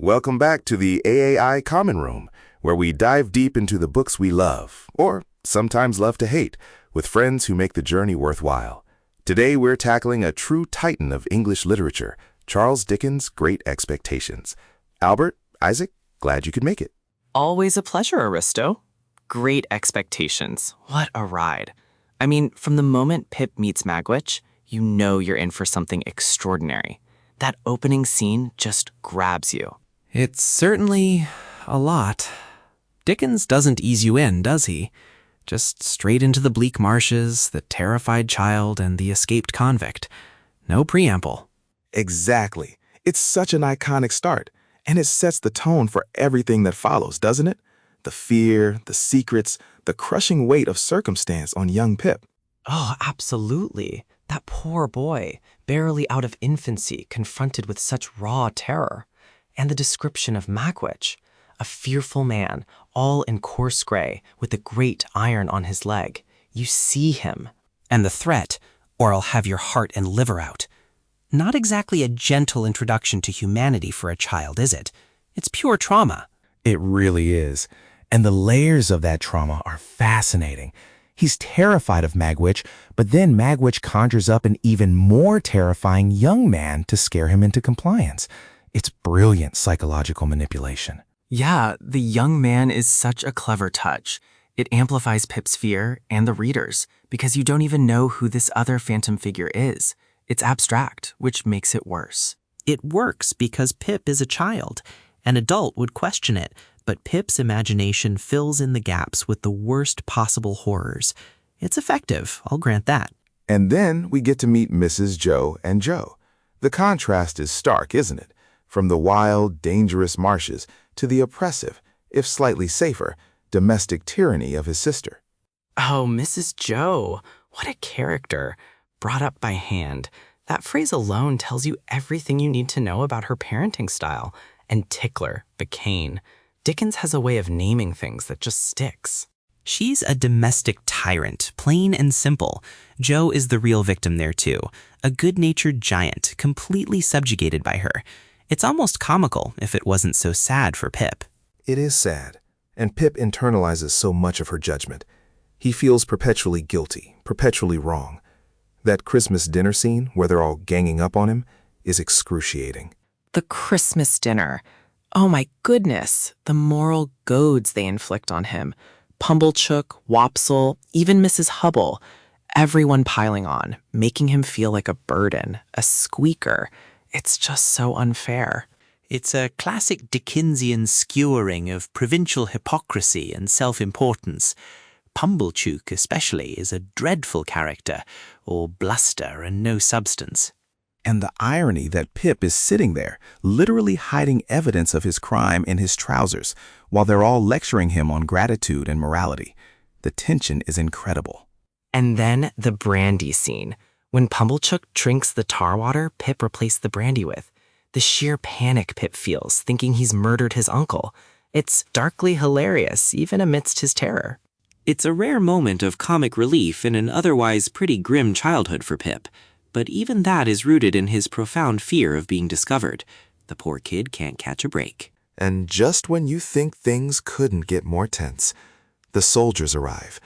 Welcome back to the AAI Common Room, where we dive deep into the books we love, or sometimes love to hate, with friends who make the journey worthwhile. Today we're tackling a true titan of English literature, Charles Dickens' Great Expectations. Albert, Isaac, glad you could make it. Always a pleasure, Aristo. Great Expectations. What a ride. I mean, from the moment Pip meets Magwitch, you know you're in for something extraordinary. That opening scene just grabs you. It's certainly a lot. Dickens doesn't ease you in, does he? Just straight into the bleak marshes, the terrified child, and the escaped convict. No preamble. Exactly. It's such an iconic start, and it sets the tone for everything that follows, doesn't it? The fear, the secrets, the crushing weight of circumstance on young Pip. Oh, absolutely. That poor boy, barely out of infancy, confronted with such raw terror. And the description of Magwitch, a fearful man, all in coarse gray, with a great iron on his leg. You see him. And the threat, or I'll have your heart and liver out. Not exactly a gentle introduction to humanity for a child, is it? It's pure trauma. It really is. And the layers of that trauma are fascinating. He's terrified of Magwitch, but then Magwitch conjures up an even more terrifying young man to scare him into compliance. It's brilliant psychological manipulation. Yeah, the young man is such a clever touch. It amplifies Pip's fear and the reader's, because you don't even know who this other phantom figure is. It's abstract, which makes it worse. It works because Pip is a child. An adult would question it, but Pip's imagination fills in the gaps with the worst possible horrors. It's effective, I'll grant that. And then we get to meet Mrs. Joe and Joe. The contrast is stark, isn't it? From the wild, dangerous marshes to the oppressive, if slightly safer, domestic tyranny of his sister. Oh, Mrs. Joe, what a character. Brought up by hand. That phrase alone tells you everything you need to know about her parenting style. And tickler, Bacane. Dickens has a way of naming things that just sticks. She's a domestic tyrant, plain and simple. Joe is the real victim there too, a good-natured giant, completely subjugated by her. It's almost comical if it wasn't so sad for Pip. It is sad, and Pip internalizes so much of her judgment. He feels perpetually guilty, perpetually wrong. That Christmas dinner scene where they're all ganging up on him is excruciating. The Christmas dinner. Oh my goodness, the moral goads they inflict on him. Pumblechook, Wopsle, even Mrs. Hubble. Everyone piling on, making him feel like a burden, a squeaker. It's just so unfair. It's a classic Dickensian skewering of provincial hypocrisy and self-importance. Pumblechook especially is a dreadful character, all bluster and no substance. And the irony that Pip is sitting there, literally hiding evidence of his crime in his trousers, while they're all lecturing him on gratitude and morality. The tension is incredible. And then the brandy scene. When Pumblechook drinks the tar water Pip replaced the brandy with. The sheer panic Pip feels, thinking he's murdered his uncle. It's darkly hilarious, even amidst his terror. It's a rare moment of comic relief in an otherwise pretty grim childhood for Pip. But even that is rooted in his profound fear of being discovered. The poor kid can't catch a break. And just when you think things couldn't get more tense, the soldiers arrive.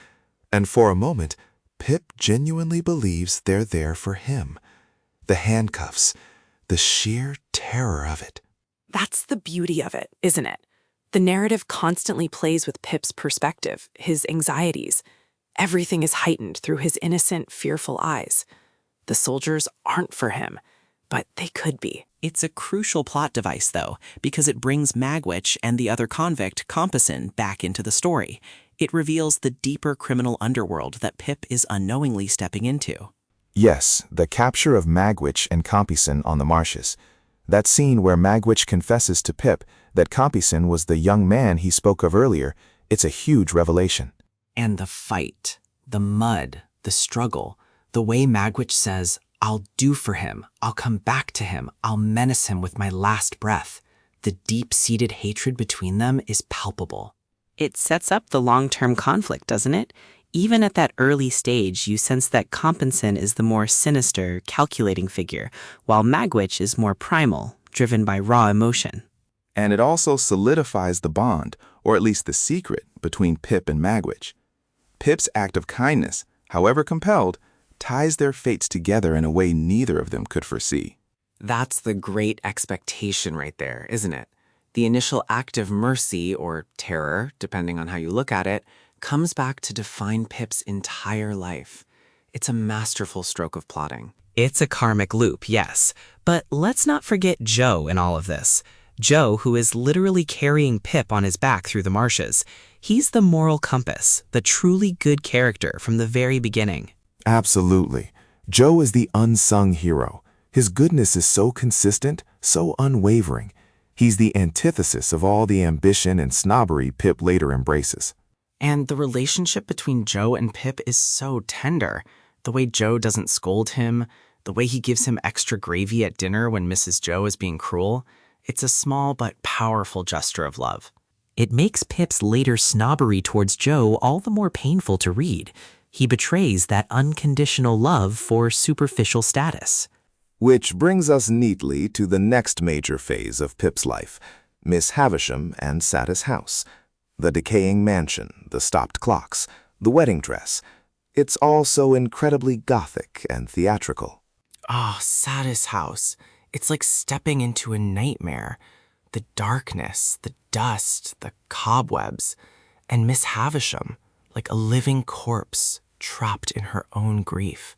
And for a moment, Pip genuinely believes they're there for him. The handcuffs, the sheer terror of it. That's the beauty of it, isn't it? The narrative constantly plays with Pip's perspective, his anxieties. Everything is heightened through his innocent, fearful eyes. The soldiers aren't for him, but they could be. It's a crucial plot device, though, because it brings Magwitch and the other convict, Compeyson, back into the story. It reveals the deeper criminal underworld that Pip is unknowingly stepping into. Yes, the capture of Magwitch and Compeyson on the marshes. That scene where Magwitch confesses to Pip that Compeyson was the young man he spoke of earlier, it's a huge revelation. And the fight, the mud, the struggle, the way Magwitch says, I'll do for him, I'll come back to him, I'll menace him with my last breath. The deep-seated hatred between them is palpable. It sets up the long-term conflict, doesn't it? Even at that early stage, you sense that Compeyson is the more sinister, calculating figure, while Magwitch is more primal, driven by raw emotion. And it also solidifies the bond, or at least the secret, between Pip and Magwitch. Pip's act of kindness, however compelled, ties their fates together in a way neither of them could foresee. That's the great expectation right there, isn't it? The initial act of mercy, or terror, depending on how you look at it, comes back to define Pip's entire life. It's a masterful stroke of plotting. It's a karmic loop, yes. But let's not forget Joe in all of this. Joe, who is literally carrying Pip on his back through the marshes. He's the moral compass, the truly good character from the very beginning. Absolutely. Joe is the unsung hero. His goodness is so consistent, so unwavering. He's the antithesis of all the ambition and snobbery Pip later embraces. And the relationship between Joe and Pip is so tender. The way Joe doesn't scold him, the way he gives him extra gravy at dinner when Mrs. Joe is being cruel, it's a small but powerful gesture of love. It makes Pip's later snobbery towards Joe all the more painful to read. He betrays that unconditional love for superficial status. Which brings us neatly to the next major phase of Pip's life, Miss Havisham and Satis house. The decaying mansion, the stopped clocks, the wedding dress. It's all so incredibly gothic and theatrical. Ah, Satis house. It's like stepping into a nightmare. The darkness, the dust, the cobwebs. And Miss Havisham, like a living corpse, trapped in her own grief.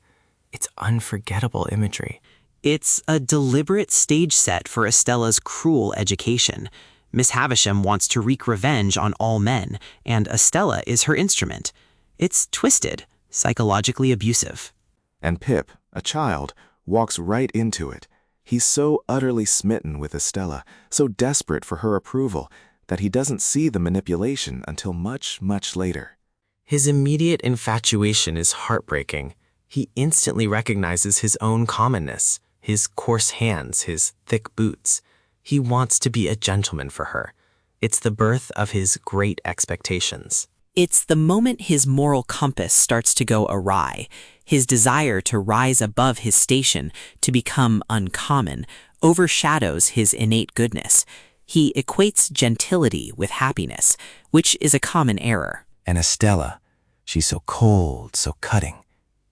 It's unforgettable imagery. It's a deliberate stage set for Estella's cruel education. Miss Havisham wants to wreak revenge on all men, and Estella is her instrument. It's twisted, psychologically abusive. And Pip, a child, walks right into it. He's so utterly smitten with Estella, so desperate for her approval, that he doesn't see the manipulation until much, much later. His immediate infatuation is heartbreaking. He instantly recognizes his own commonness, his coarse hands, his thick boots. He wants to be a gentleman for her. It's the birth of his great expectations. It's the moment his moral compass starts to go awry. His desire to rise above his station, to become uncommon, overshadows his innate goodness. He equates gentility with happiness, which is a common error. And Estella, she's so cold, so cutting.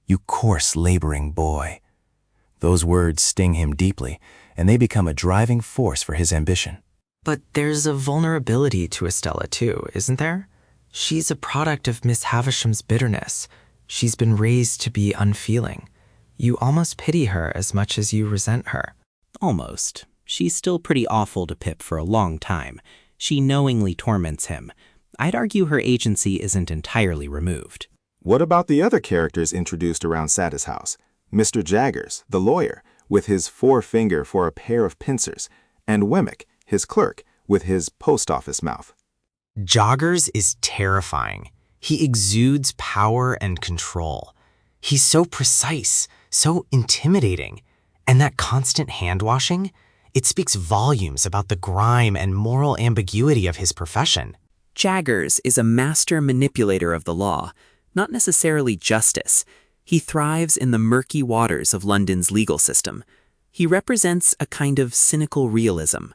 You coarse, laboring boy. Those words sting him deeply, and they become a driving force for his ambition. But there's a vulnerability to Estella too, isn't there? She's a product of Miss Havisham's bitterness. She's been raised to be unfeeling. You almost pity her as much as you resent her. Almost. She's still pretty awful to Pip for a long time. She knowingly torments him. I'd argue her agency isn't entirely removed. What about the other characters introduced around Satis house? Mr. Jaggers, the lawyer, with his forefinger for a pair of pincers, and Wemmick, his clerk, with his post office mouth. Joggers is terrifying. He exudes power and control. He's so precise, so intimidating. And that constant hand-washing, it speaks volumes about the grime and moral ambiguity of his profession. Jaggers is a master manipulator of the law, not necessarily justice. He thrives in the murky waters of London's legal system. He represents a kind of cynical realism.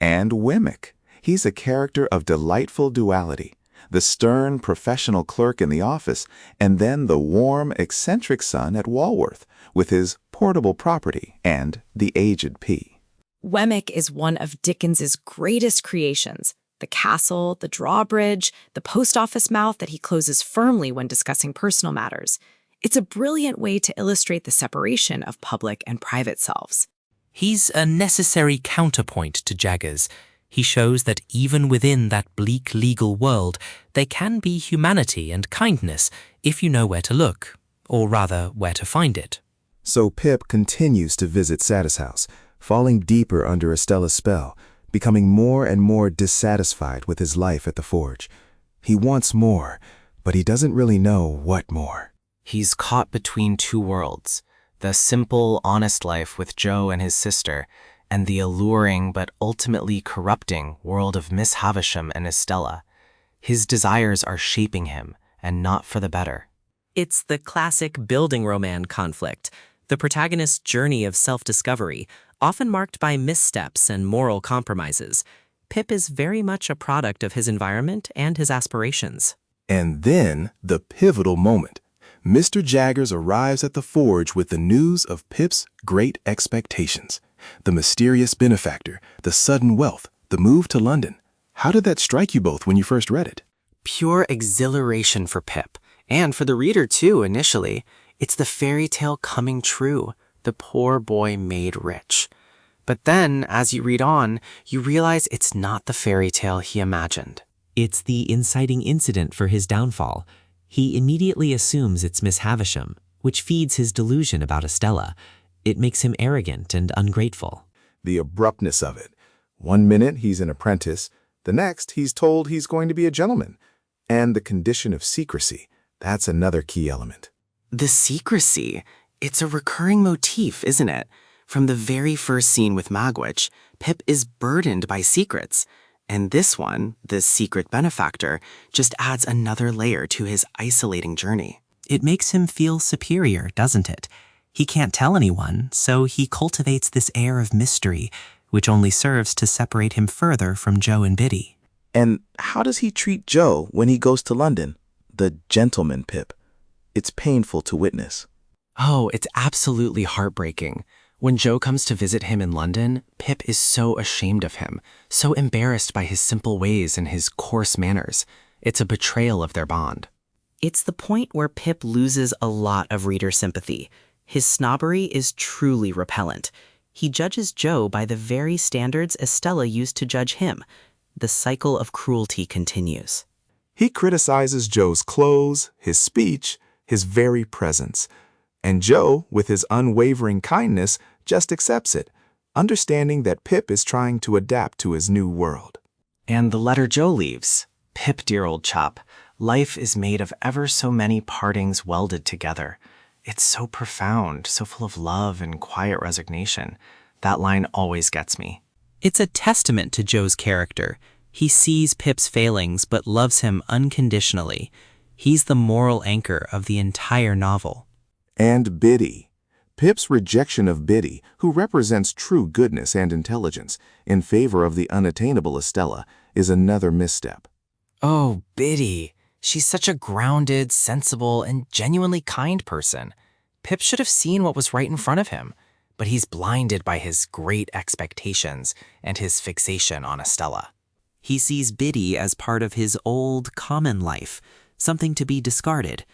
And Wemmick. He's a character of delightful duality. The stern, professional clerk in the office, and then the warm, eccentric son at Walworth, with his portable property and the aged P. Wemmick is one of Dickens's greatest creations. The castle, the drawbridge, the post office mouth that he closes firmly when discussing personal matters. It's a brilliant way to illustrate the separation of public and private selves. He's a necessary counterpoint to Jaggers. He shows that even within that bleak legal world, there can be humanity and kindness if you know where to look, or rather, where to find it. So Pip continues to visit Satis house, falling deeper under Estella's spell, becoming more and more dissatisfied with his life at the forge. He wants more, but he doesn't really know what more. He's caught between two worlds, the simple, honest life with Joe and his sister, and the alluring but ultimately corrupting world of Miss Havisham and Estella. His desires are shaping him, and not for the better. It's the classic building romance conflict, the protagonist's journey of self-discovery, often marked by missteps and moral compromises. Pip is very much a product of his environment and his aspirations. And then the pivotal moment. Mr. Jaggers arrives at the forge with the news of Pip's great expectations. The mysterious benefactor, the sudden wealth, the move to London. How did that strike you both when you first read it? Pure exhilaration for Pip, and for the reader too initially. It's the fairy tale coming true, the poor boy made rich. But then, as you read on, you realize it's not the fairy tale he imagined. It's the inciting incident for his downfall. He immediately assumes it's Miss Havisham, which feeds his delusion about Estella. It makes him arrogant and ungrateful. The abruptness of it. One minute he's an apprentice, the next he's told he's going to be a gentleman. And the condition of secrecy, that's another key element. The secrecy. It's a recurring motif, isn't it? From the very first scene with Magwitch, Pip is burdened by secrets. And this one, the secret benefactor, just adds another layer to his isolating journey. It makes him feel superior, doesn't it? He can't tell anyone, so he cultivates this air of mystery, which only serves to separate him further from Joe and Biddy. And how does he treat Joe when he goes to London? The gentleman Pip. It's painful to witness. Oh, it's absolutely heartbreaking. When Joe comes to visit him in London, Pip is so ashamed of him, so embarrassed by his simple ways and his coarse manners. It's a betrayal of their bond. It's the point where Pip loses a lot of reader sympathy. His snobbery is truly repellent. He judges Joe by the very standards Estella used to judge him. The cycle of cruelty continues. He criticizes Joe's clothes, his speech, his very presence. And Joe, with his unwavering kindness, just accepts it, understanding that Pip is trying to adapt to his new world. And the letter Joe leaves. Pip, dear old chap, life is made of ever so many partings welded together. It's so profound, so full of love and quiet resignation. That line always gets me. It's a testament to Joe's character. He sees Pip's failings but loves him unconditionally. He's the moral anchor of the entire novel. And Biddy. Pip's rejection of Biddy, who represents true goodness and intelligence, in favor of the unattainable Estella, is another misstep. Oh, Biddy. She's such a grounded, sensible, and genuinely kind person. Pip should have seen what was right in front of him, but he's blinded by his great expectations and his fixation on Estella. He sees Biddy as part of his old, common life, something to be discarded.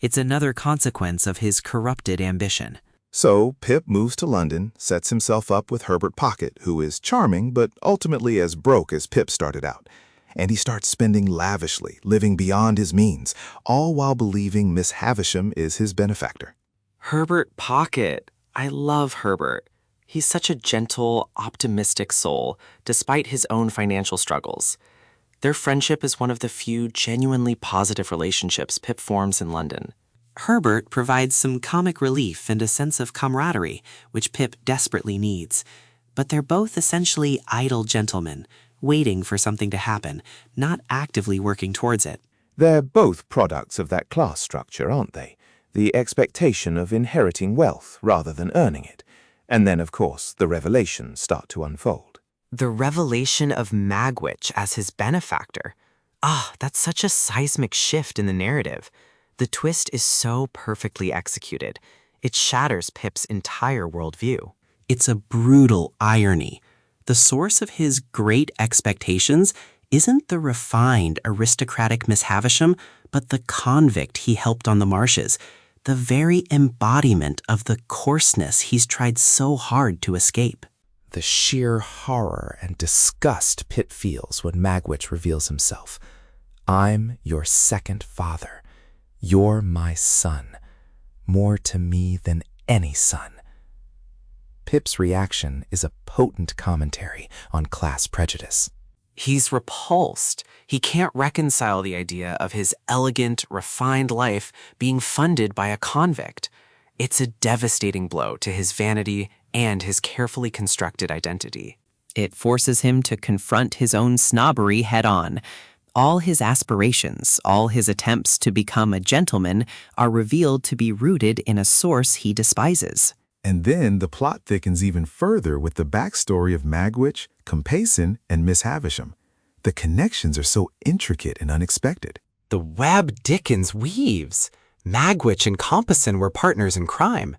It's another consequence of his corrupted ambition. So Pip moves to London, sets himself up with Herbert Pocket, who is charming but ultimately as broke as Pip started out. And he starts spending lavishly, living beyond his means, all while believing Miss Havisham is his benefactor. Herbert Pocket. I love Herbert. He's such a gentle, optimistic soul, despite his own financial struggles. Their friendship is one of the few genuinely positive relationships Pip forms in London. Herbert provides some comic relief and a sense of camaraderie, which Pip desperately needs. But they're both essentially idle gentlemen, waiting for something to happen, not actively working towards it. They're both products of that class structure, aren't they? The expectation of inheriting wealth rather than earning it. And then, of course, the revelations start to unfold. The revelation of Magwitch as his benefactor. That's such a seismic shift in the narrative. The twist is so perfectly executed. It shatters Pip's entire worldview. It's a brutal irony. The source of his great expectations isn't the refined, aristocratic Miss Havisham, but the convict he helped on the marshes, the very embodiment of the coarseness he's tried so hard to escape. The sheer horror and disgust Pip feels when Magwitch reveals himself. I'm your second father. You're my son. More to me than any son. Pip's reaction is a potent commentary on class prejudice. He's repulsed. He can't reconcile the idea of his elegant, refined life being funded by a convict. It's a devastating blow to his vanity and his carefully constructed identity. It forces him to confront his own snobbery head-on. All his aspirations, all his attempts to become a gentleman are revealed to be rooted in a source he despises. And then the plot thickens even further with the backstory of Magwitch, Compeyson and Miss Havisham. The connections are so intricate and unexpected. The web Dickens weaves. Magwitch and Compeyson were partners in crime.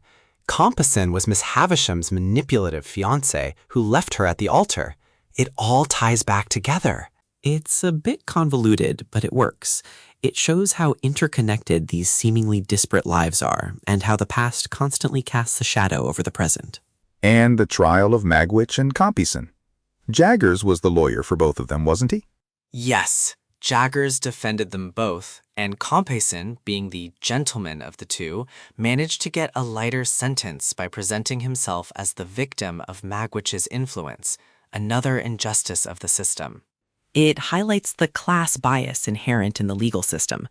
Compeyson was Miss Havisham's manipulative fiancé who left her at the altar. It all ties back together. It's a bit convoluted, but it works. It shows how interconnected these seemingly disparate lives are, and how the past constantly casts a shadow over the present. And the trial of Magwitch and Compeyson. Jaggers was the lawyer for both of them, wasn't he? Yes, Jaggers defended them both, and Compeyson, being the gentleman of the two, managed to get a lighter sentence by presenting himself as the victim of Magwitch's influence, another injustice of the system. It highlights the class bias inherent in the legal system.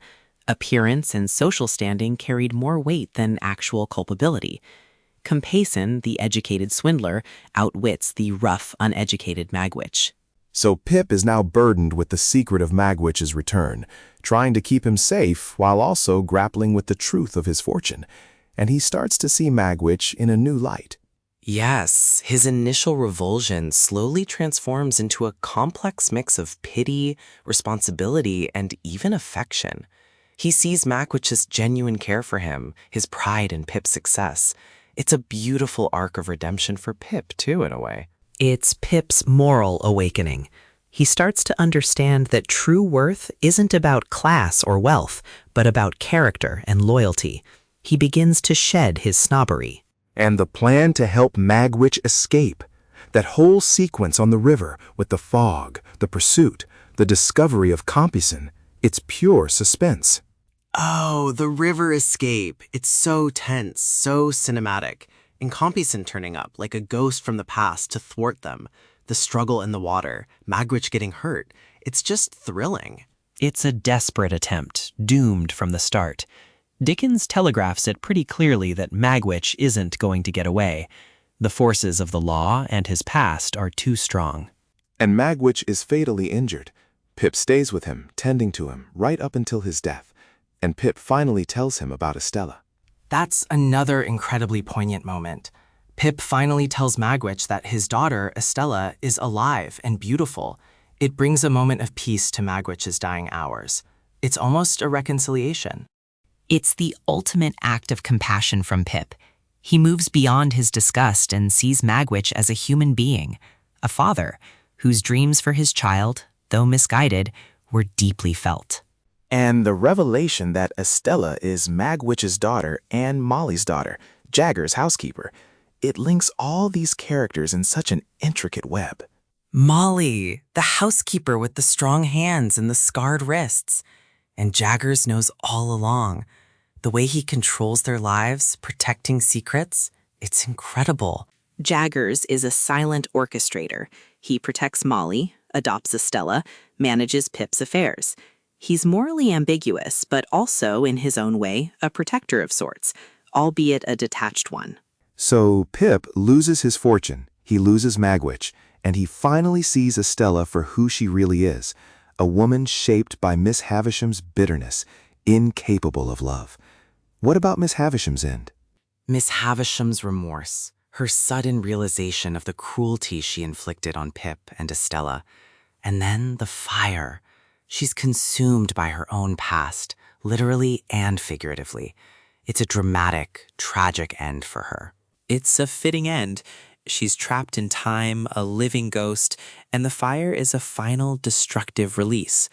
Appearance and social standing carried more weight than actual culpability. Compeyson, the educated swindler, outwits the rough, uneducated Magwitch. So Pip is now burdened with the secret of Magwitch's return, trying to keep him safe while also grappling with the truth of his fortune. And he starts to see Magwitch in a new light. Yes, his initial revulsion slowly transforms into a complex mix of pity, responsibility, and even affection. He sees Magwitch's genuine care for him, his pride in Pip's success. It's a beautiful arc of redemption for Pip, too, in a way. It's Pip's moral awakening. He starts to understand that true worth isn't about class or wealth, but about character and loyalty. He begins to shed his snobbery. And the plan to help Magwitch escape. That whole sequence on the river with the fog, the pursuit, the discovery of Compeyson, it's pure suspense. Oh, the river escape. It's so tense, so cinematic. And Compeyson turning up like a ghost from the past to thwart them. The struggle in the water, Magwitch getting hurt. It's just thrilling. It's a desperate attempt, doomed from the start. Dickens telegraphs it pretty clearly that Magwitch isn't going to get away. The forces of the law and his past are too strong. And Magwitch is fatally injured. Pip stays with him, tending to him, right up until his death. And Pip finally tells him about Estella. That's another incredibly poignant moment. Pip finally tells Magwitch that his daughter, Estella, is alive and beautiful. It brings a moment of peace to Magwitch's dying hours. It's almost a reconciliation. It's the ultimate act of compassion from Pip. He moves beyond his disgust and sees Magwitch as a human being, a father, whose dreams for his child, though misguided, were deeply felt. And the revelation that Estella is Magwitch's daughter and Molly's daughter, Jagger's housekeeper, it links all these characters in such an intricate web. Molly, the housekeeper with the strong hands and the scarred wrists. And Jaggers knows all along. The way he controls their lives, protecting secrets, it's incredible. Jaggers is a silent orchestrator. He protects Molly, adopts Estella, manages Pip's affairs. He's morally ambiguous, but also, in his own way, a protector of sorts, albeit a detached one. So Pip loses his fortune, he loses Magwitch, and he finally sees Estella for who she really is, a woman shaped by Miss Havisham's bitterness, incapable of love. What about Miss Havisham's end? Miss Havisham's remorse, her sudden realization of the cruelty she inflicted on Pip and Estella, and then the fire. She's consumed by her own past, literally and figuratively. It's a dramatic, tragic end for her. It's a fitting end. She's trapped in time, a living ghost, and the fire is a final destructive release.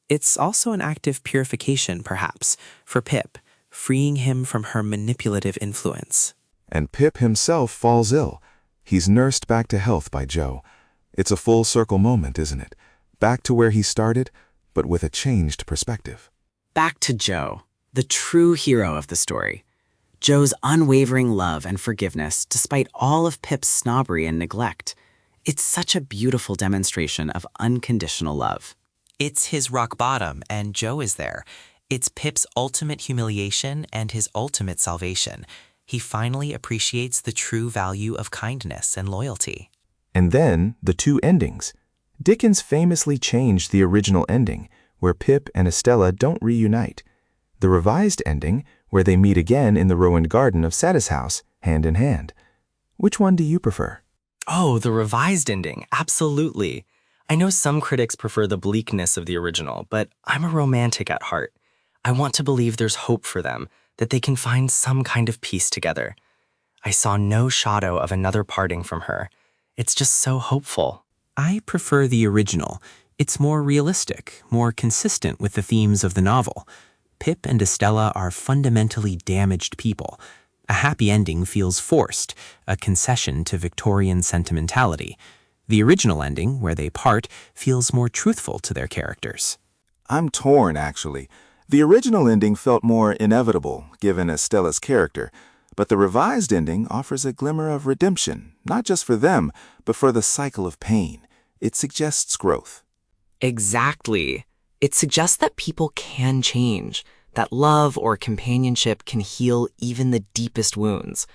It's also an act of purification, perhaps, for Pip, freeing him from her manipulative influence. And Pip himself falls ill. He's nursed back to health by Joe. It's a full circle moment, isn't it? Back to where he started, but with a changed perspective. Back to Joe, the true hero of the story. Joe's unwavering love and forgiveness despite all of Pip's snobbery and neglect. It's such a beautiful demonstration of unconditional love. It's his rock bottom, and Joe is there. It's Pip's ultimate humiliation and his ultimate salvation. He finally appreciates the true value of kindness and loyalty. And then the two endings. Dickens famously changed the original ending, where Pip and Estella don't reunite. The revised ending, where they meet again in the ruined garden of Satis House, hand in hand. Which one do you prefer? Oh, the revised ending, absolutely. I know some critics prefer the bleakness of the original, but I'm a romantic at heart. I want to believe there's hope for them, that they can find some kind of peace together. I saw no shadow of another parting from her. It's just so hopeful. I prefer the original. It's more realistic, more consistent with the themes of the novel. Pip and Estella are fundamentally damaged people. A happy ending feels forced, a concession to Victorian sentimentality. The original ending, where they part, feels more truthful to their characters. I'm torn, actually. The original ending felt more inevitable, given Estella's character, but the revised ending offers a glimmer of redemption, not just for them, but for the cycle of pain. It suggests growth. Exactly. It suggests that people can change, that love or companionship can heal even the deepest wounds.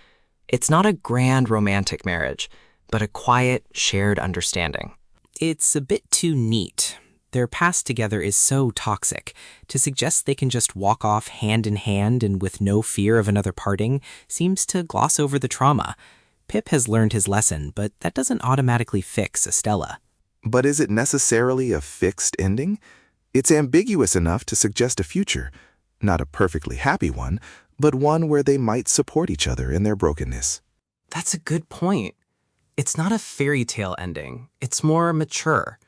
It's not a grand romantic marriage, but a quiet, shared understanding. It's a bit too neat. Their past together is so toxic. To suggest they can just walk off hand in hand and with no fear of another parting seems to gloss over the trauma. Pip has learned his lesson, but that doesn't automatically fix Estella. But is it necessarily a fixed ending? It's ambiguous enough to suggest a future. Not a perfectly happy one, but one where they might support each other in their brokenness. That's a good point. It's not a fairy tale ending. It's more mature.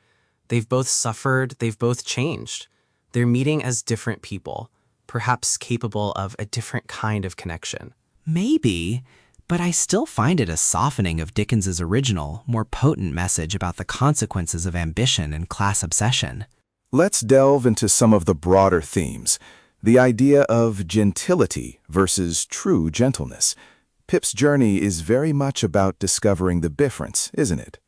They've both suffered, they've both changed. They're meeting as different people, perhaps capable of a different kind of connection. Maybe, but I still find it a softening of Dickens's original, more potent message about the consequences of ambition and class obsession. Let's delve into some of the broader themes. The idea of gentility versus true gentleness. Pip's journey is very much about discovering the difference, isn't it?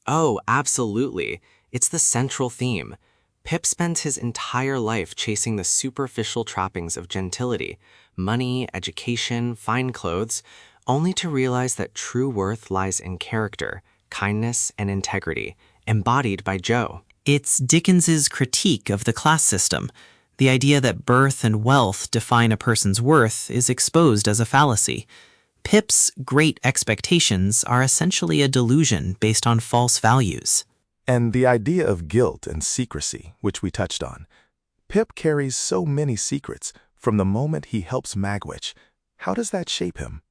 Oh, absolutely. It's the central theme. Pip spends his entire life chasing the superficial trappings of gentility, money, education, fine clothes, only to realize that true worth lies in character, kindness, and integrity, embodied by Joe. It's Dickens's critique of the class system. The idea that birth and wealth define a person's worth is exposed as a fallacy. Pip's great expectations are essentially a delusion based on false values. And the idea of guilt and secrecy, which we touched on. Pip carries so many secrets from the moment he helps Magwitch. How does that shape him?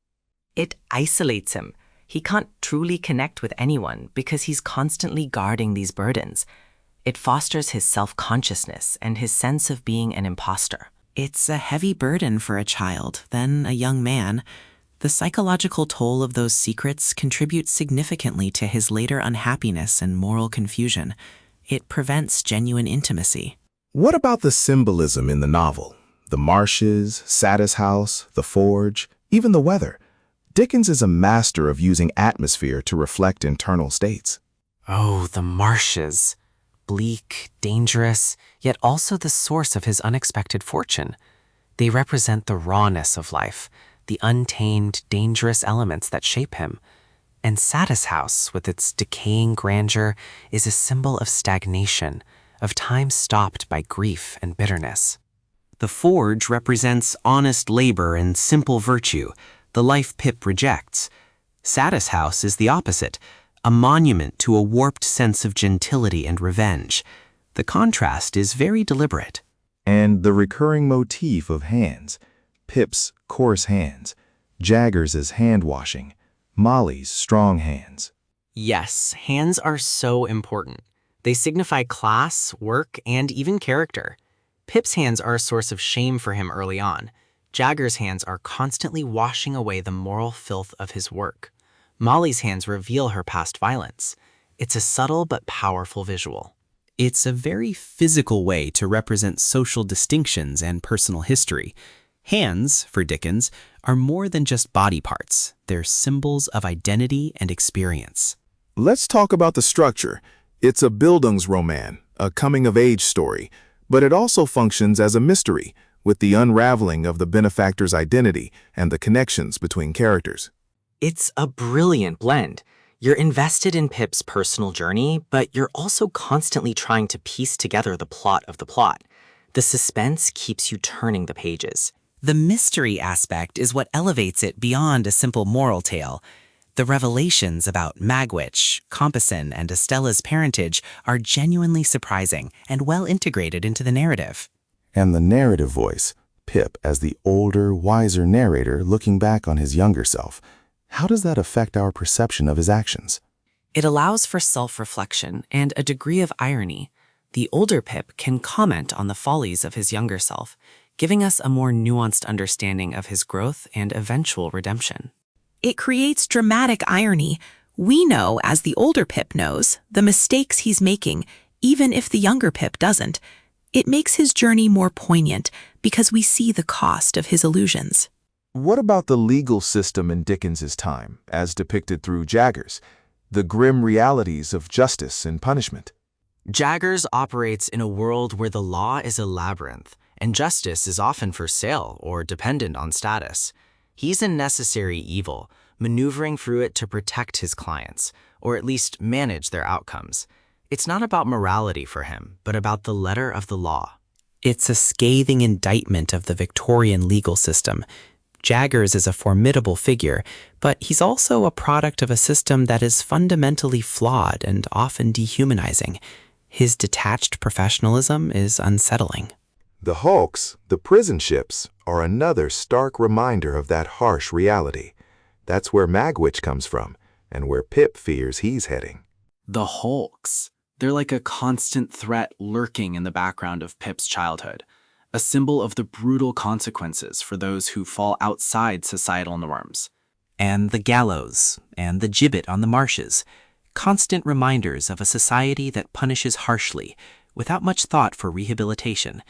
It isolates him. He can't truly connect with anyone because he's constantly guarding these burdens. It fosters his self-consciousness and his sense of being an imposter. It's a heavy burden for a child, then a young man. The psychological toll of those secrets contributes significantly to his later unhappiness and moral confusion. It prevents genuine intimacy. What about the symbolism in the novel? The marshes, Satis House, the forge, even the weather. Dickens is a master of using atmosphere to reflect internal states. Oh, the marshes. Bleak, dangerous, yet also the source of his unexpected fortune. They represent the rawness of life, the untamed, dangerous elements that shape him. And Satis House, with its decaying grandeur, is a symbol of stagnation, of time stopped by grief and bitterness. The forge represents honest labor and simple virtue, the life Pip rejects. Satis House is the opposite, a monument to a warped sense of gentility and revenge. The contrast is very deliberate. And the recurring motif of hands. Pip's coarse hands, Jaggers's hand-washing, Molly's strong hands. Yes, hands are so important. They signify class, work, and even character. Pip's hands are a source of shame for him early on. Jagger's hands are constantly washing away the moral filth of his work. Molly's hands reveal her past violence. It's a subtle but powerful visual. It's a very physical way to represent social distinctions and personal history. Hands, for Dickens, are more than just body parts. They're symbols of identity and experience. Let's talk about the structure. It's a Bildungsroman, a coming-of-age story, but it also functions as a mystery, with the unraveling of the benefactor's identity and the connections between characters. It's a brilliant blend. You're invested in Pip's personal journey, but you're also constantly trying to piece together the plot of the plot. The suspense keeps you turning the pages. The mystery aspect is what elevates it beyond a simple moral tale. The revelations about Magwitch, Compassin, and Estella's parentage are genuinely surprising and well integrated into the narrative. And the narrative voice, Pip as the older, wiser narrator looking back on his younger self, how does that affect our perception of his actions? It allows for self-reflection and a degree of irony. The older Pip can comment on the follies of his younger self, giving us a more nuanced understanding of his growth and eventual redemption. It creates dramatic irony. We know, as the older Pip knows, the mistakes he's making, even if the younger Pip doesn't. It makes his journey more poignant because we see the cost of his illusions. What about the legal system in Dickens's time, as depicted through Jaggers? The grim realities of justice and punishment. Jaggers operates in a world where the law is a labyrinth, and justice is often for sale or dependent on status. He's a necessary evil, maneuvering through it to protect his clients, or at least manage their outcomes. It's not about morality for him, but about the letter of the law. It's a scathing indictment of the Victorian legal system. Jaggers is a formidable figure, but he's also a product of a system that is fundamentally flawed and often dehumanizing. His detached professionalism is unsettling. The hulks, the prison ships, are another stark reminder of that harsh reality. That's where Magwitch comes from, and where Pip fears he's heading. The hulks. They're like a constant threat lurking in the background of Pip's childhood, a symbol of the brutal consequences for those who fall outside societal norms. And the gallows, and the gibbet on the marshes, constant reminders of a society that punishes harshly, without much thought for rehabilitation.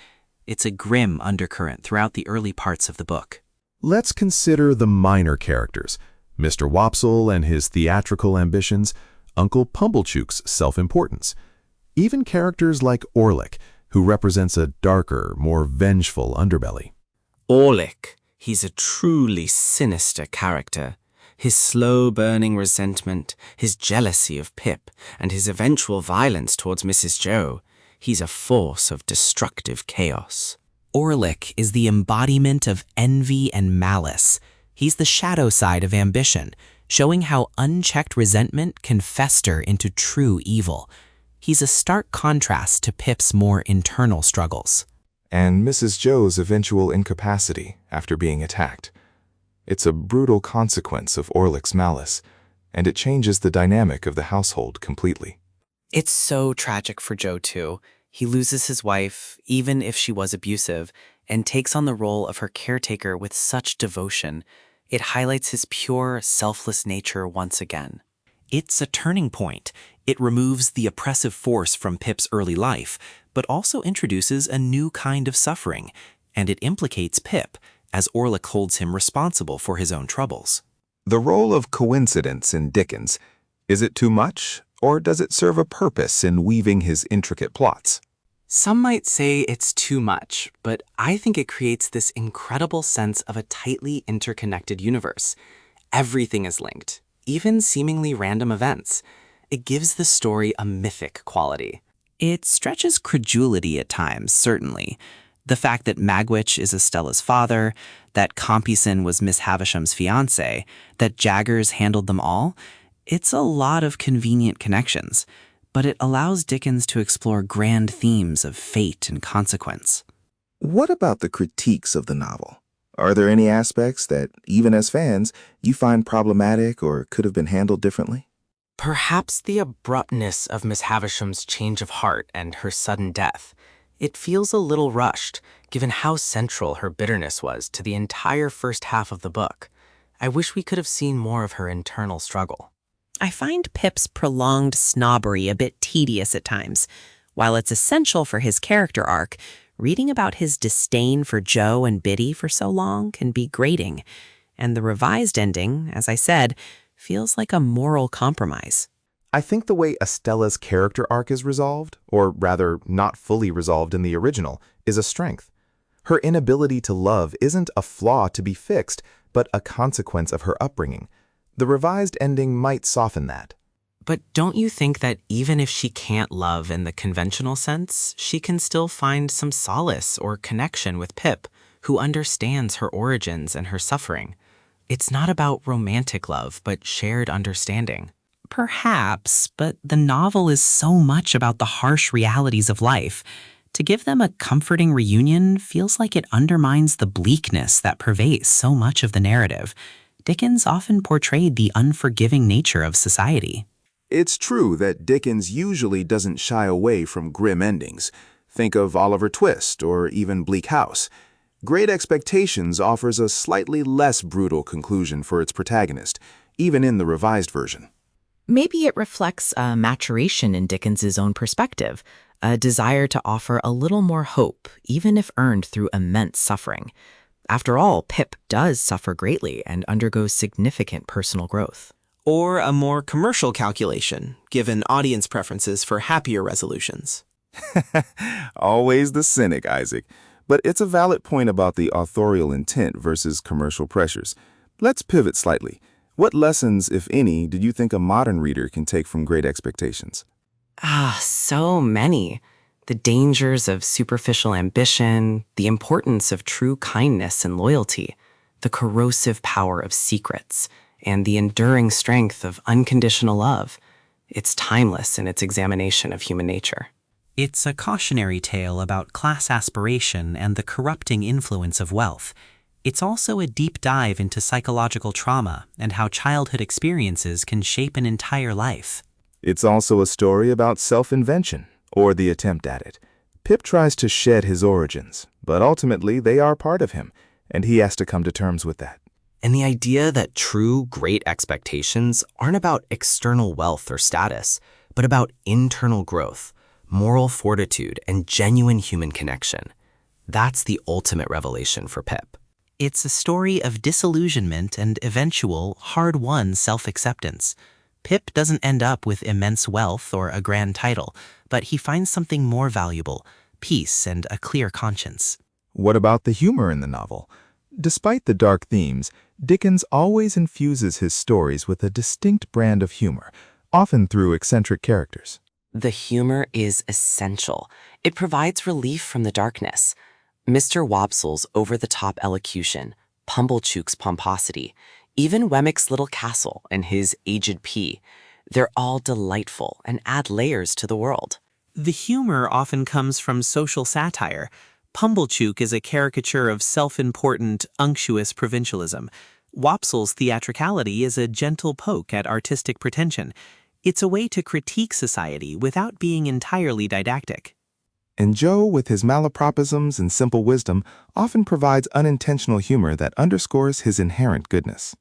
It's a grim undercurrent throughout the early parts of the book. Let's consider the minor characters, Mr. Wopsle and his theatrical ambitions, Uncle Pumblechook's self-importance, even characters like Orlick, who represents a darker, more vengeful underbelly. Orlick, he's a truly sinister character. His slow-burning resentment, his jealousy of Pip, and his eventual violence towards Mrs. Joe, he's a force of destructive chaos. Orlick is the embodiment of envy and malice. He's the shadow side of ambition, showing how unchecked resentment can fester into true evil. He's a stark contrast to Pip's more internal struggles. And Mrs. Joe's eventual incapacity after being attacked. It's a brutal consequence of Orlick's malice, and it changes the dynamic of the household completely. It's so tragic for Joe, too. He loses his wife, even if she was abusive, and takes on the role of her caretaker with such devotion. It highlights his pure, selfless nature once again. It's a turning point. It removes the oppressive force from Pip's early life, but also introduces a new kind of suffering, and it implicates Pip, as Orlick holds him responsible for his own troubles. The role of coincidence in Dickens, is it too much, or does it serve a purpose in weaving his intricate plots? Some might say it's too much, but I think it creates this incredible sense of a tightly interconnected universe. Everything is linked, even seemingly random events. It gives the story a mythic quality. It stretches credulity at times, certainly. The fact that Magwitch is Estella's father, that Compassin was Miss Havisham's fiancé, that Jaggers handled them all, it's a lot of convenient connections, but it allows Dickens to explore grand themes of fate and consequence. What about the critiques of the novel? Are there any aspects that, even as fans, you find problematic or could have been handled differently? Perhaps the abruptness of Miss Havisham's change of heart and her sudden death. It feels a little rushed, given how central her bitterness was to the entire first half of the book. I wish we could have seen more of her internal struggle. I find Pip's prolonged snobbery a bit tedious at times. While it's essential for his character arc, reading about his disdain for Joe and Biddy for so long can be grating. And the revised ending, as I said, feels like a moral compromise. I think the way Estella's character arc is resolved, or rather not fully resolved in the original, is a strength. Her inability to love isn't a flaw to be fixed, but a consequence of her upbringing. The revised ending might soften that. But don't you think that even if she can't love in the conventional sense, she can still find some solace or connection with Pip, who understands her origins and her suffering? It's not about romantic love, but shared understanding. Perhaps, but the novel is so much about the harsh realities of life. To give them a comforting reunion feels like it undermines the bleakness that pervades so much of the narrative. Dickens often portrayed the unforgiving nature of society. It's true that Dickens usually doesn't shy away from grim endings. Think of Oliver Twist or even Bleak House. Great Expectations offers a slightly less brutal conclusion for its protagonist, even in the revised version. Maybe it reflects a maturation in Dickens's own perspective, a desire to offer a little more hope, even if earned through immense suffering. After all, Pip does suffer greatly and undergoes significant personal growth. Or a more commercial calculation, given audience preferences for happier resolutions. Always the cynic, Isaac. But it's a valid point about the authorial intent versus commercial pressures. Let's pivot slightly. What lessons, if any, do you think a modern reader can take from Great Expectations? So many. The dangers of superficial ambition, the importance of true kindness and loyalty, the corrosive power of secrets, and the enduring strength of unconditional love. It's timeless in its examination of human nature. It's a cautionary tale about class aspiration and the corrupting influence of wealth. It's also a deep dive into psychological trauma and how childhood experiences can shape an entire life. It's also a story about self-invention, or the attempt at it. Pip tries to shed his origins, but ultimately they are part of him, and he has to come to terms with that. And the idea that true great expectations aren't about external wealth or status, but about internal growth, moral fortitude, and genuine human connection. That's the ultimate revelation for Pip. It's a story of disillusionment and eventual, hard-won self-acceptance. Pip doesn't end up with immense wealth or a grand title, but he finds something more valuable, peace and a clear conscience. What about the humor in the novel? Despite the dark themes, Dickens always infuses his stories with a distinct brand of humor, often through eccentric characters. The humor is essential. It provides relief from the darkness. Mr. Wopsle's over-the-top elocution, Pumblechook's pomposity, even Wemmick's little castle and his aged pea, they're all delightful and add layers to the world. The humor often comes from social satire. Pumblechook is a caricature of self-important, unctuous provincialism. Wopsle's theatricality is a gentle poke at artistic pretension. It's a way to critique society without being entirely didactic. And Joe, with his malapropisms and simple wisdom, often provides unintentional humor that underscores his inherent goodness.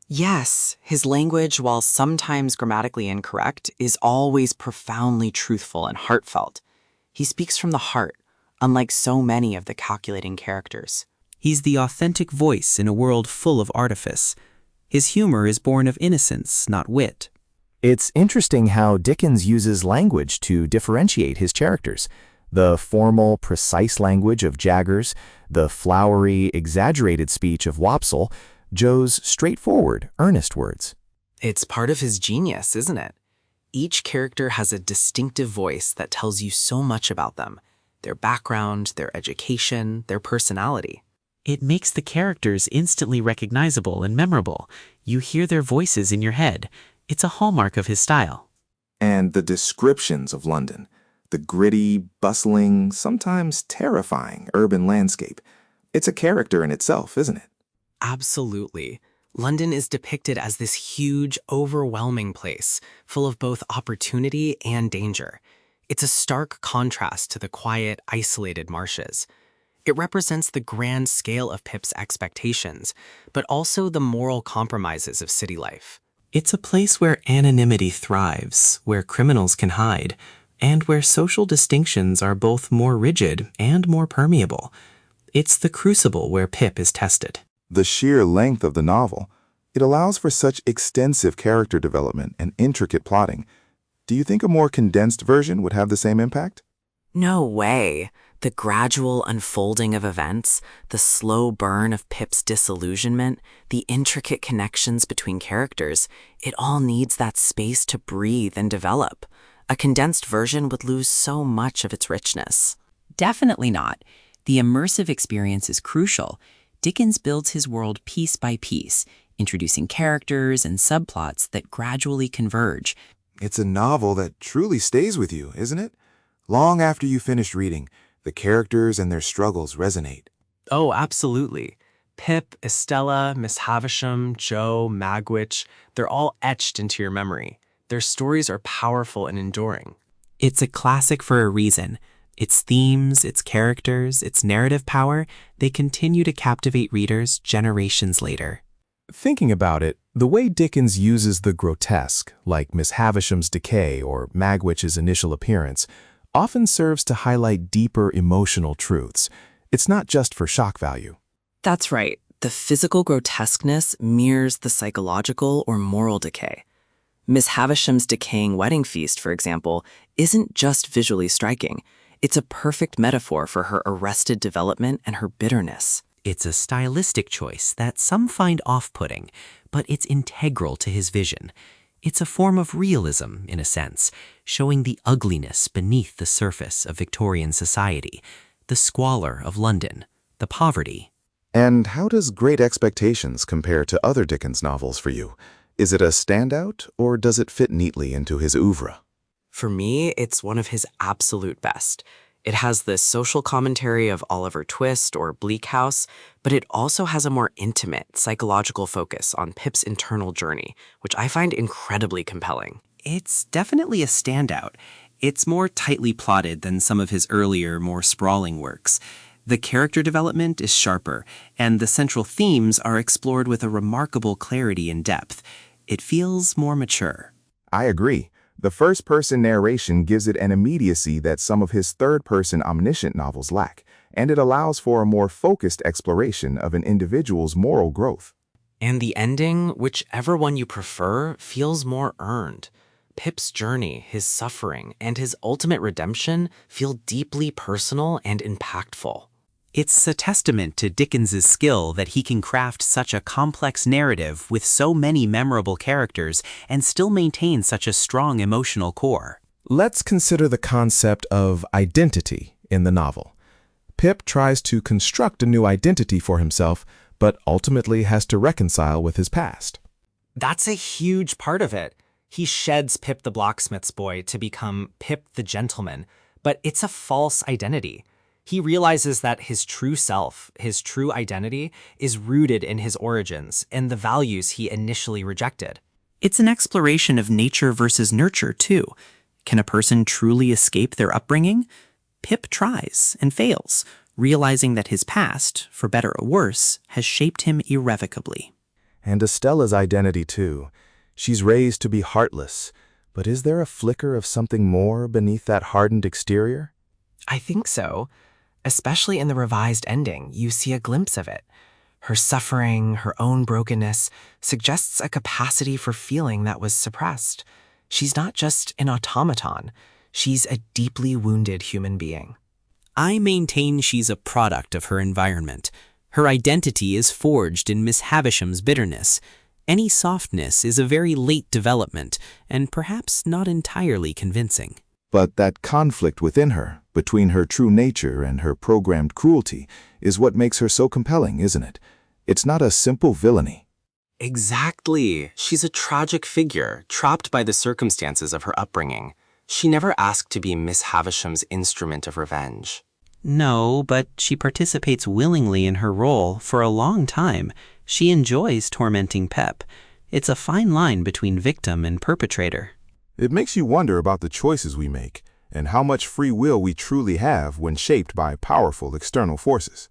Yes, his language, while sometimes grammatically incorrect, is always profoundly truthful and heartfelt. He speaks from the heart, unlike so many of the calculating characters. He's the authentic voice in a world full of artifice. His humor is born of innocence, not wit. It's interesting how Dickens uses language to differentiate his characters. The formal, precise language of Jaggers, the flowery, exaggerated speech of Wopsle, Joe's straightforward, earnest words. It's part of his genius, isn't it? Each character has a distinctive voice that tells you so much about them, their background, their education, their personality. It makes the characters instantly recognizable and memorable. You hear their voices in your head. It's a hallmark of his style. And the descriptions of London, the gritty, bustling, sometimes terrifying urban landscape. It's a character in itself, isn't it? Absolutely. London is depicted as this huge, overwhelming place, full of both opportunity and danger. It's a stark contrast to the quiet, isolated marshes. It represents the grand scale of Pip's expectations, but also the moral compromises of city life. It's a place where anonymity thrives, where criminals can hide, and where social distinctions are both more rigid and more permeable. It's the crucible where Pip is tested. The sheer length of the novel, it allows for such extensive character development and intricate plotting. Do you think a more condensed version would have the same impact? No way. The gradual unfolding of events, the slow burn of Pip's disillusionment, the intricate connections between characters, it all needs that space to breathe and develop. A condensed version would lose so much of its richness. Definitely not. The immersive experience is crucial. Dickens builds his world piece by piece, introducing characters and subplots that gradually converge. It's a novel that truly stays with you, isn't it? Long after you finish reading, the characters and their struggles resonate. Oh, absolutely. Pip, Estella, Miss Havisham, Joe, Magwitch, they're all etched into your memory. Their stories are powerful and enduring. It's a classic for a reason. Its themes, its characters, its narrative power, they continue to captivate readers generations later. Thinking about it, the way Dickens uses the grotesque, like Miss Havisham's decay or Magwitch's initial appearance, often serves to highlight deeper emotional truths. It's not just for shock value. That's right. The physical grotesqueness mirrors the psychological or moral decay. Miss Havisham's decaying wedding feast, for example, isn't just visually striking. It's a perfect metaphor for her arrested development and her bitterness. It's a stylistic choice that some find off-putting, but it's integral to his vision. It's a form of realism, in a sense, showing the ugliness beneath the surface of Victorian society, the squalor of London, the poverty. And how does Great Expectations compare to other Dickens novels for you? Is it a standout, or does it fit neatly into his oeuvre? For me, it's one of his absolute best. It has the social commentary of Oliver Twist or Bleak House, but it also has a more intimate, psychological focus on Pip's internal journey, which I find incredibly compelling. It's definitely a standout. It's more tightly plotted than some of his earlier, more sprawling works. The character development is sharper, and the central themes are explored with a remarkable clarity and depth. It feels more mature. I agree. The first-person narration gives it an immediacy that some of his third-person omniscient novels lack, and it allows for a more focused exploration of an individual's moral growth. And the ending, whichever one you prefer, feels more earned. Pip's journey, his suffering, and his ultimate redemption feel deeply personal and impactful. It's a testament to Dickens's skill that he can craft such a complex narrative with so many memorable characters and still maintain such a strong emotional core. Let's consider the concept of identity in the novel. Pip tries to construct a new identity for himself, but ultimately has to reconcile with his past. That's a huge part of it. He sheds Pip the blacksmith's boy to become Pip the gentleman, but it's a false identity. He realizes that his true self, his true identity, is rooted in his origins and the values he initially rejected. It's an exploration of nature versus nurture, too. Can a person truly escape their upbringing? Pip tries and fails, realizing that his past, for better or worse, has shaped him irrevocably. And Estella's identity, too. She's raised to be heartless, but is there a flicker of something more beneath that hardened exterior? I think so. Especially in the revised ending, you see a glimpse of it. Her suffering, her own brokenness, suggests a capacity for feeling that was suppressed. She's not just an automaton. She's a deeply wounded human being. I maintain she's a product of her environment. Her identity is forged in Miss Havisham's bitterness. Any softness is a very late development, and perhaps not entirely convincing. But that conflict within her, between her true nature and her programmed cruelty, is what makes her so compelling, isn't it? It's not a simple villainy. Exactly. She's a tragic figure, trapped by the circumstances of her upbringing. She never asked to be Miss Havisham's instrument of revenge. No, but she participates willingly in her role for a long time. She enjoys tormenting Pep. It's a fine line between victim and perpetrator. It makes you wonder about the choices we make and how much free will we truly have when shaped by powerful external forces.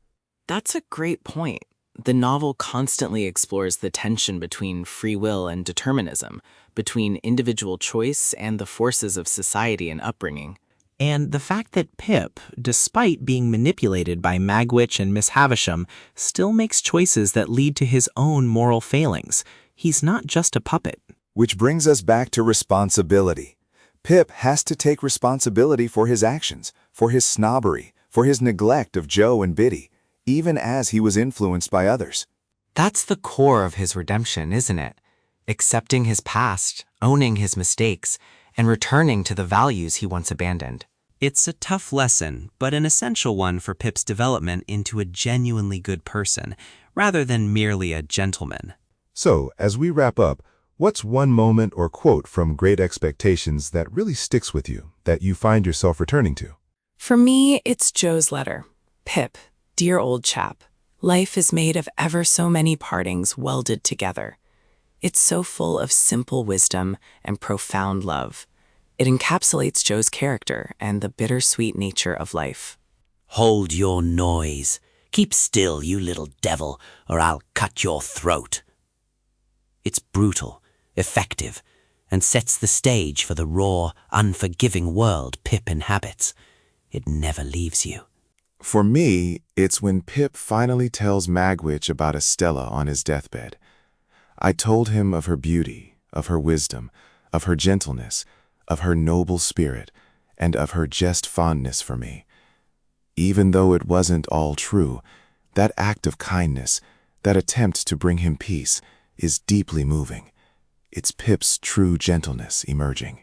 That's a great point. The novel constantly explores the tension between free will and determinism, between individual choice and the forces of society and upbringing. And the fact that Pip, despite being manipulated by Magwitch and Miss Havisham, still makes choices that lead to his own moral failings. He's not just a puppet. Which brings us back to responsibility. Pip has to take responsibility for his actions, for his snobbery, for his neglect of Joe and Biddy, even as he was influenced by others. That's the core of his redemption, isn't it? Accepting his past, owning his mistakes, and returning to the values he once abandoned. It's a tough lesson, but an essential one for Pip's development into a genuinely good person, rather than merely a gentleman. So, as we wrap up, what's one moment or quote from Great Expectations that really sticks with you, that you find yourself returning to? For me, it's Joe's letter. Pip, dear old chap, life is made of ever so many partings welded together. It's so full of simple wisdom and profound love. It encapsulates Joe's character and the bittersweet nature of life. Hold your noise. Keep still, you little devil, or I'll cut your throat. It's brutal, effective, and sets the stage for the raw, unforgiving world Pip inhabits. It never leaves you. For me, it's when Pip finally tells Magwitch about Estella on his deathbed. I told him of her beauty, of her wisdom, of her gentleness, of her noble spirit, and of her just fondness for me. Even though it wasn't all true, that act of kindness, that attempt to bring him peace, is deeply moving. It's Pip's true gentleness emerging.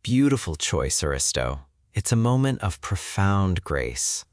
Beautiful choice, Aristo. It's a moment of profound grace.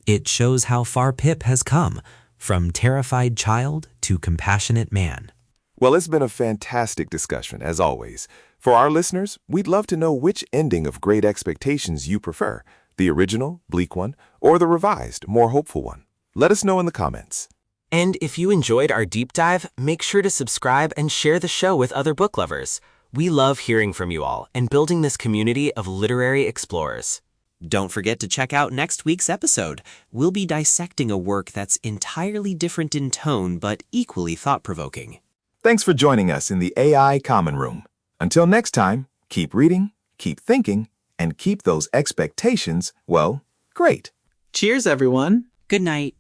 It shows how far Pip has come, from terrified child to compassionate man. Well, it's been a fantastic discussion, as always. For our listeners, we'd love to know which ending of Great Expectations you prefer, the original, bleak one, or the revised, more hopeful one. Let us know in the comments. And if you enjoyed our deep dive, make sure to subscribe and share the show with other book lovers. We love hearing from you all and building this community of literary explorers. Don't forget to check out next week's episode. We'll be dissecting a work that's entirely different in tone but equally thought-provoking. Thanks for joining us in the AI Common Room. Until next time, keep reading, keep thinking, and keep those expectations, well, great. Cheers, everyone. Good night.